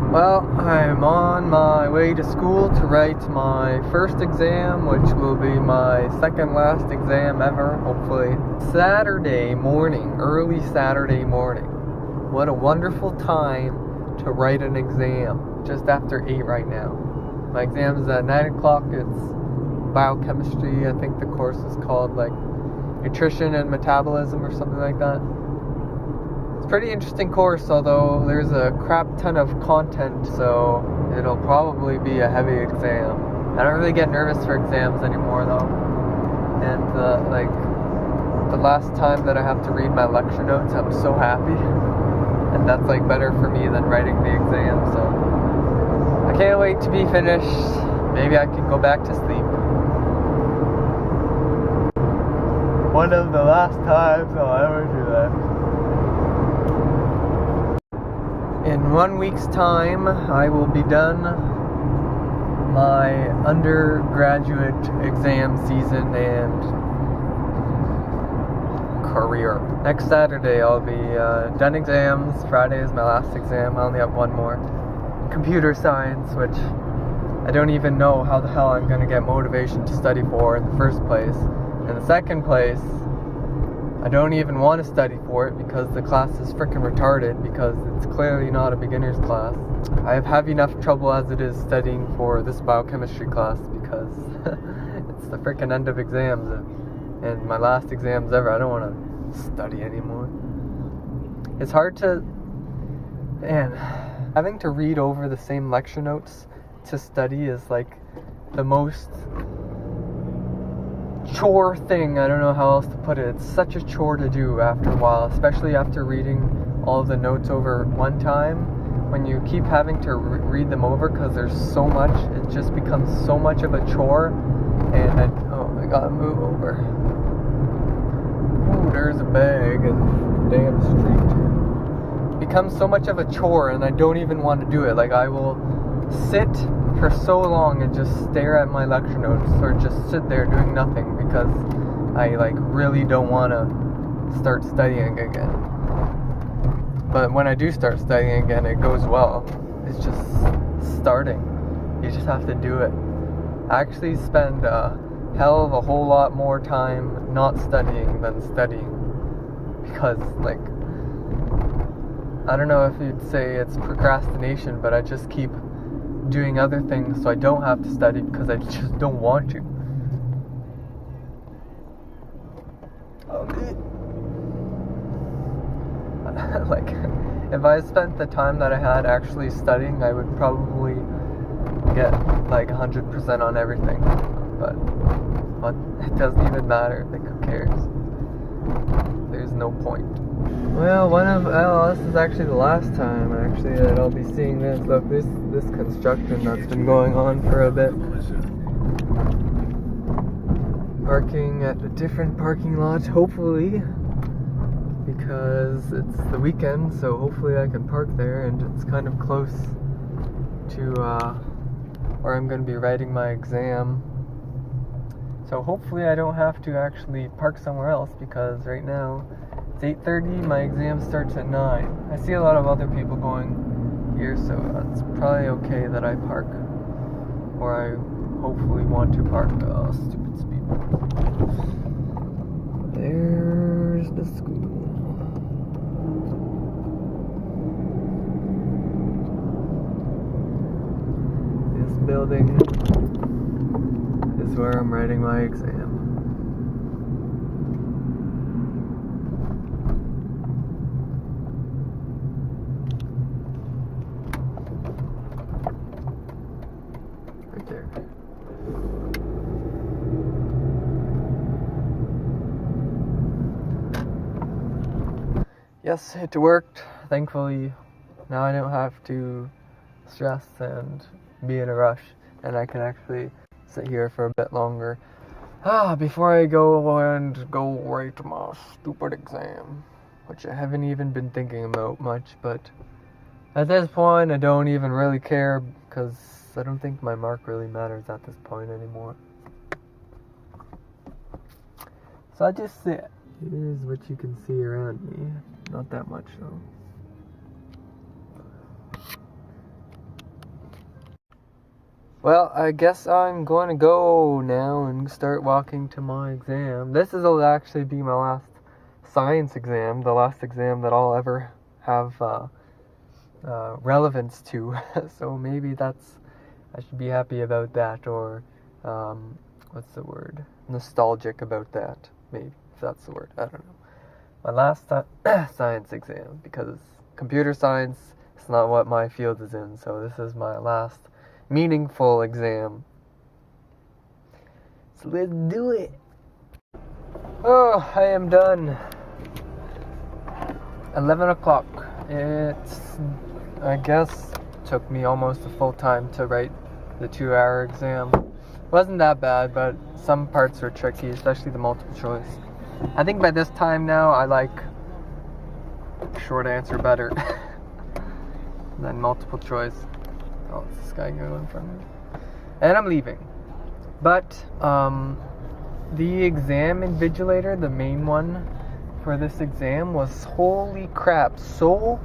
Well, I'm on my way to school to write my first exam, which will be my second last exam ever, hopefully. Saturday morning, early Saturday morning. What a wonderful time to write an exam, just after 8 right now. My exam is at 9 o'clock, it's biochemistry, I think the course is called like nutrition and metabolism or something like that. Pretty interesting course, although there's a crap ton of content, so it'll probably be a heavy exam. I don't really get nervous for exams anymore though, and the last time that I have to read my lecture notes, I'm so happy, and that's like better for me than writing the exam, so I can't wait to be finished. Maybe I can go back to sleep. One of the last times I'll ever do that. In 1 week's time, I will be done my undergraduate exam season and career. Next Saturday, I'll be done exams. Friday is my last exam. I only have one more. Computer science, which I don't even know how the hell I'm going to get motivation to study for in the first place. In the second place, I don't even want to study for it because the class is freaking retarded, because it's clearly not a beginner's class. I have enough trouble as it is studying for this biochemistry class because it's the freaking end of exams and my last exams ever. I don't want to study anymore. It's hard to... Man, having to read over the same lecture notes to study is like the most... chore thing. I don't know how else to put it. It's such a chore to do after a while, especially after reading all of the notes over one time. When you keep having to read them over because there's so much, it just becomes so much of a chore. And I gotta move over. Ooh, there's a bag in the damn street. It becomes so much of a chore and I don't even want to do it. Like, I will sit for so long and just stare at my lecture notes or just sit there doing nothing because I really don't want to start studying again. But when I do start studying again, it goes well. It's just starting. You just have to do it. I actually spend a hell of a whole lot more time not studying than studying because I don't know if you'd say it's procrastination, but I just keep doing other things so I don't have to study because I just don't want to. If I spent the time that I had actually studying, I would probably get 100% on everything. But it doesn't even matter. Who cares? There's no point. Well, this is actually the last time that I'll be seeing this. Look, this construction that's been going on for a bit. Parking at a different parking lot, hopefully, because it's the weekend, so hopefully I can park there, and it's kind of close to where I'm going to be writing my exam. So hopefully I don't have to actually park somewhere else, because right now it's 8:30, my exam starts at 9. I see a lot of other people going here, so it's probably okay that I park where I hopefully want to park. Oh, stupid speed bump. There's the school. This building is where I'm writing my exam. Right there. Yes, it worked. Thankfully, now I don't have to stress and be in a rush, and I can actually sit here for a bit longer. Before I go write my stupid exam, which I haven't even been thinking about much, but at this point I don't even really care, because I don't think my mark really matters at this point anymore. So I just sit. Here's what you can see around me. Not that much though. Well, I guess I'm going to go now and start walking to my exam. This will actually be my last science exam, the last exam that I'll ever have relevance to. So maybe I should be happy about that, or what's the word? Nostalgic about that, maybe, if that's the word. I don't know. My last science exam, because computer science is not what my field is in, so this is my last meaningful exam. So let's do it. Oh, I am done. 11 o'clock. I guess, took me almost a full time to write the 2-hour exam. Wasn't that bad, but some parts were tricky, especially the multiple choice. I think by this time now, I like short answer better than multiple choice. Oh, it's this guy going in front of me. And I'm leaving. But, the exam invigilator, the main one for this exam, was holy crap, so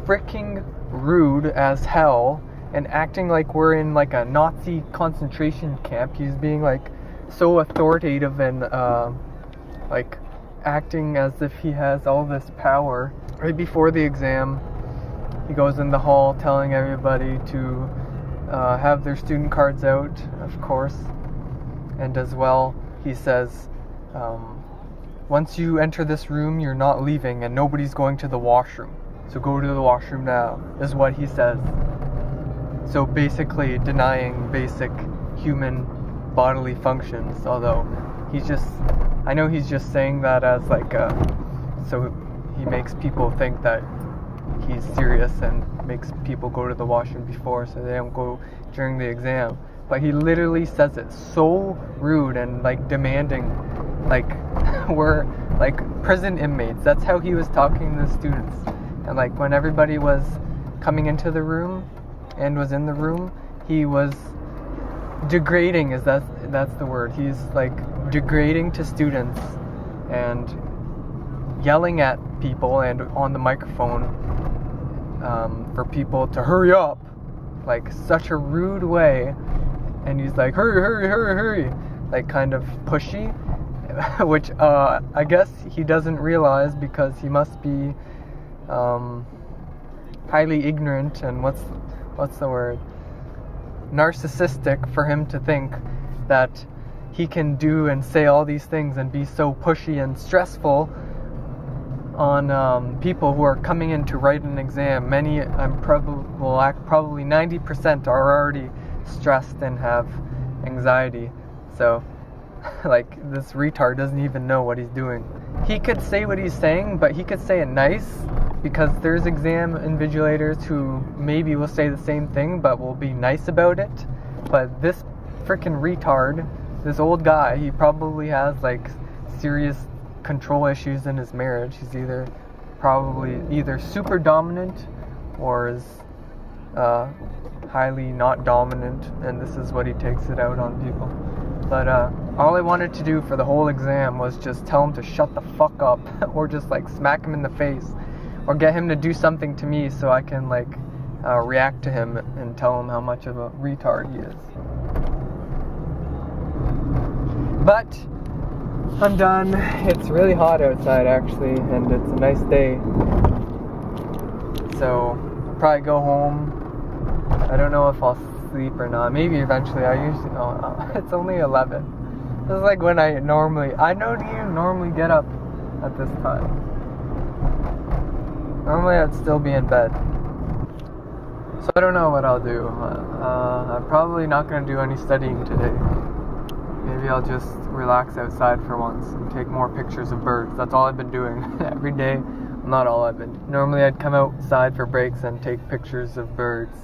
freaking rude as hell, and acting like we're in like a Nazi concentration camp. He's being like so authoritative and like acting as if he has all this power. Right before the exam, he goes in the hall telling everybody to have their student cards out, of course. And as well, he says, once you enter this room, you're not leaving and nobody's going to the washroom. So go to the washroom now, is what he says. So basically denying basic human bodily functions, although I know he's just saying that as like so he makes people think that he's serious and makes people go to the washroom before so they don't go during the exam. But he literally says it so rude and like demanding, like we're like prison inmates. That's how he was talking to the students. And like when everybody was coming into the room and was in the room, he was degrading, that's the word. He's like degrading to students and yelling at people and on the microphone for people to hurry up, like such a rude way. And he's like, hurry, like kind of pushy, which I guess he doesn't realize because he must be highly ignorant and what's the word? Narcissistic for him to think that he can do and say all these things and be so pushy and stressful on people who are coming in to write an exam. Many, probably 90% are already stressed and have anxiety. So, like, this retard doesn't even know what he's doing. He could say what he's saying, but he could say it nice, because there's exam invigilators who maybe will say the same thing, but will be nice about it. But this freaking retard, this old guy, he probably has, like, serious control issues in his marriage. He's either super dominant or is highly not dominant, and this is what he takes it out on people. But all I wanted to do for the whole exam was just tell him to shut the fuck up, or just like smack him in the face, or get him to do something to me so I can like react to him and tell him how much of a retard he is. But I'm done. It's really hot outside actually, and it's a nice day. So I'll probably go home. I don't know if I'll sleep or not. Maybe eventually. It's only 11. This is like when I don't even normally get up at this time. Normally I'd still be in bed. So I don't know what I'll do. I'm probably not going to do any studying today. Maybe I'll just relax outside for once and take more pictures of birds. That's all I've been doing every day. Not all I've been. Normally I'd come outside for breaks and take pictures of birds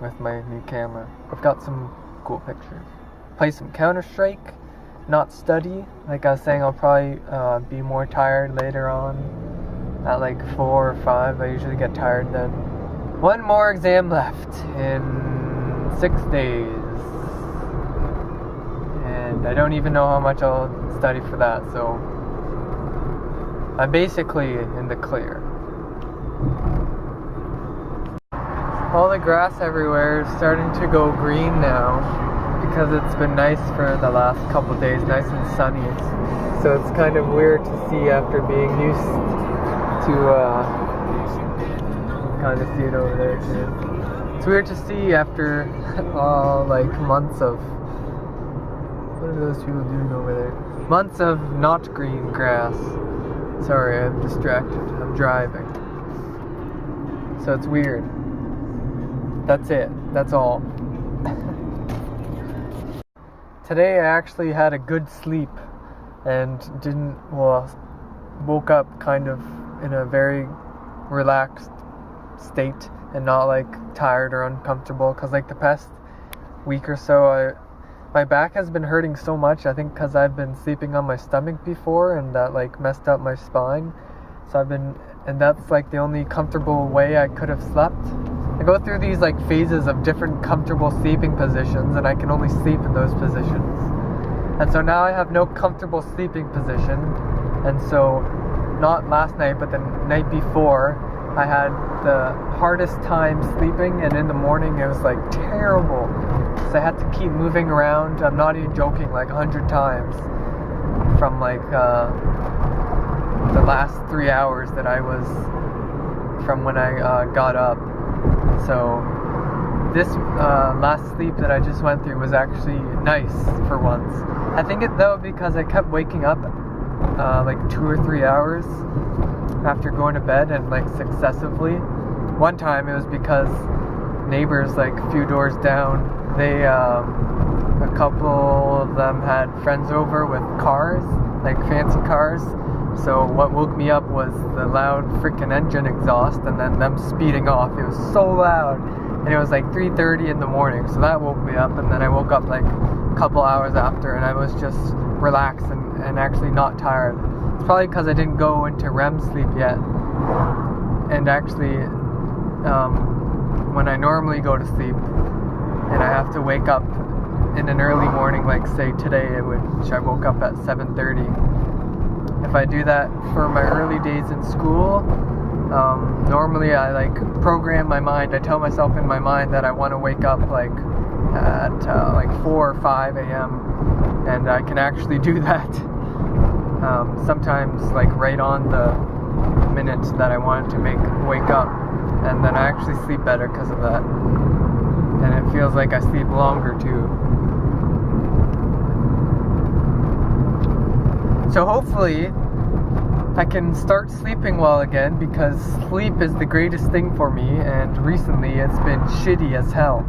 with my new camera. I've got some cool pictures. Play some Counter-Strike, not study. Like I was saying, I'll probably be more tired later on at like 4 or 5. I usually get tired then. One more exam left in 6 days. And I don't even know how much I'll study for that, so I'm basically in the clear. all the grass everywhere is starting to go green now because it's been nice for the last couple of days, nice and sunny. So it's kind of weird to see after being used to, you can kind of see it over there too. It's weird to see after like months of, what are those people doing over there? Months of not green grass. Sorry, I'm distracted. I'm driving. So it's weird. That's it. That's all. Today I actually had a good sleep and woke up kind of in a very relaxed state and not like tired or uncomfortable, because like the past week or so my back has been hurting so much, I think because I've been sleeping on my stomach before and that like messed up my spine. So and that's like the only comfortable way I could have slept. I go through these like phases of different comfortable sleeping positions and I can only sleep in those positions. And so now I have no comfortable sleeping position, and so not last night but the night before I had the hardest time sleeping, and in the morning it was like terrible. So I had to keep moving around, I'm not even joking, like 100 times from like the last 3 hours that I was from when I got up. So this last sleep that I just went through was actually nice for once. I think it though because I kept waking up like 2 or 3 hours after going to bed, and like successively. One time it was because neighbors like a few doors down, they a couple of them had friends over with cars, like fancy cars. So what woke me up was the loud freaking engine exhaust and then them speeding off. It was so loud, and it was like 3:30 in the morning, so that woke me up. And then I woke up like a couple hours after, and I was just relaxed and actually not tired. It's probably because I didn't go into REM sleep yet. And actually, when I normally go to sleep and I have to wake up in an early morning, like say today, which I woke up at 7:30. If I do that for my early days in school, normally I like program my mind. I tell myself in my mind that I want to wake up like at like 4 or 5 a.m. and I can actually do that. Sometimes like right on the minute that I wanted to wake up, and then I actually sleep better because of that. And it feels like I sleep longer too. So hopefully I can start sleeping well again, because sleep is the greatest thing for me, and recently it's been shitty as hell.